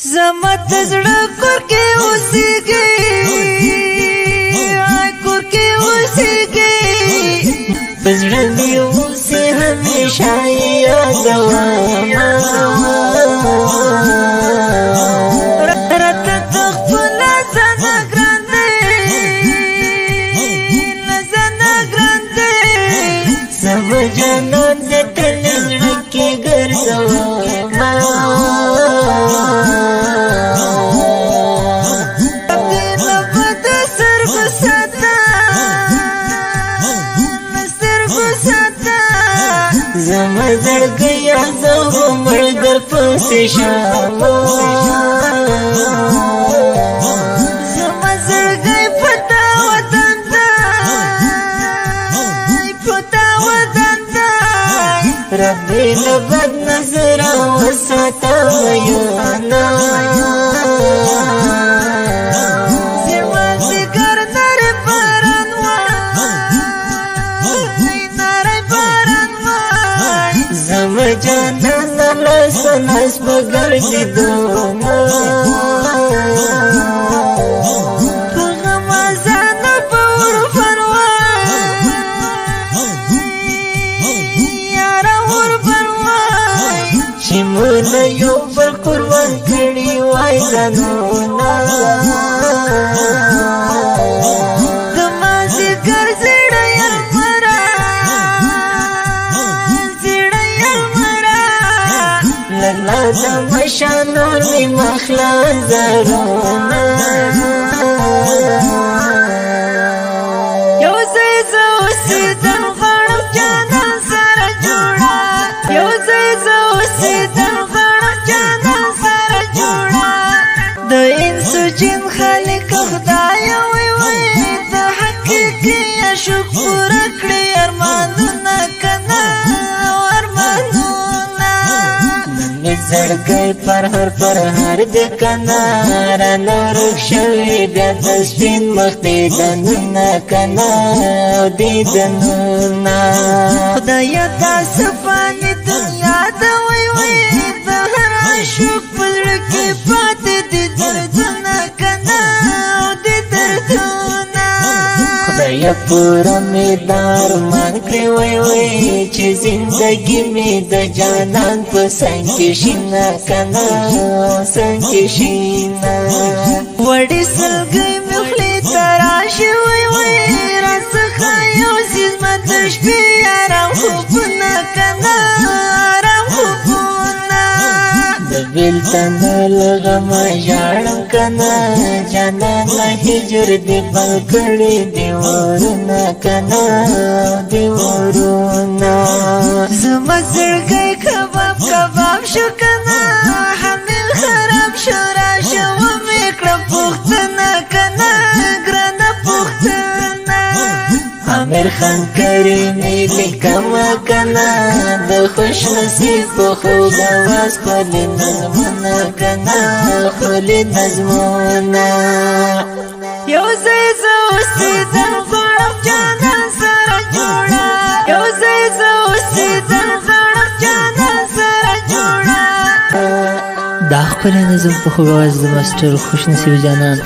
زمت زړه کور کې اوسېږي کور کې اوسېږي زړه مې اوسې همیشه یادومه راته ته خپله زنه ګران دی له زنه ګران دی زما جانان د تل زړه کې ګرځومه زما زړګیا زه مړ در پسې شمه زما زړګی پتا وطن دی ربي له بد نظره وساته میانا زما ځګر نری باران زما جانان لاس لاس بګرځي دوما په غمازان پور پروا یارا ور پروا چې مون یو بل قربان کړي وای ځانونه زما ذکر زړه یې لا زمشا نور می مخلا زرونا یو زی زوسی دن غړم جانان سره جوړا یو زی زوسی دن غړم جانان سره جوړا د انسو جن خالق خدای وي وي د حقیقي شکر کړی ارمانونه کنا زړګی پر هر د کنار نور شوی بیا د سپین مخ دې دنونه کنا دې دنونه خدایا تاسو باندې دنیا د وای وای د هر عاشق په زړه کې پاتې دې دردونه کنا دې دردونه خدایا پورا می دارمان کړی وای وای چې زندګی می د جانان په څنګ کې شینا کنا څنګ کې شینا وړي سلګي مخلي تراشي وای وای راڅخه یو سیز مته شپې آرام خوبونه کنا آرام خوبونه د بلتن لغم ژړم کنا جانان هجر دې بل کړي دی ورونه کنا دی ورونه زما زړګی کباب شو کنا حمل خراب شو را شو میکړه پختنه کنا ګرانه پختنه امیر خان کریمی لیکما کنا د خوش نصیب په خوب आवाज خلی نظمونه کنا خلی نظمونه یو ځای زه اوسېدم غواړم جانان سره جوړه یو ځای زه اوسېدم غواړم جانان سره جوړه دا خپل نظم په خوب आवाज د ماستر خوش نصیب جانان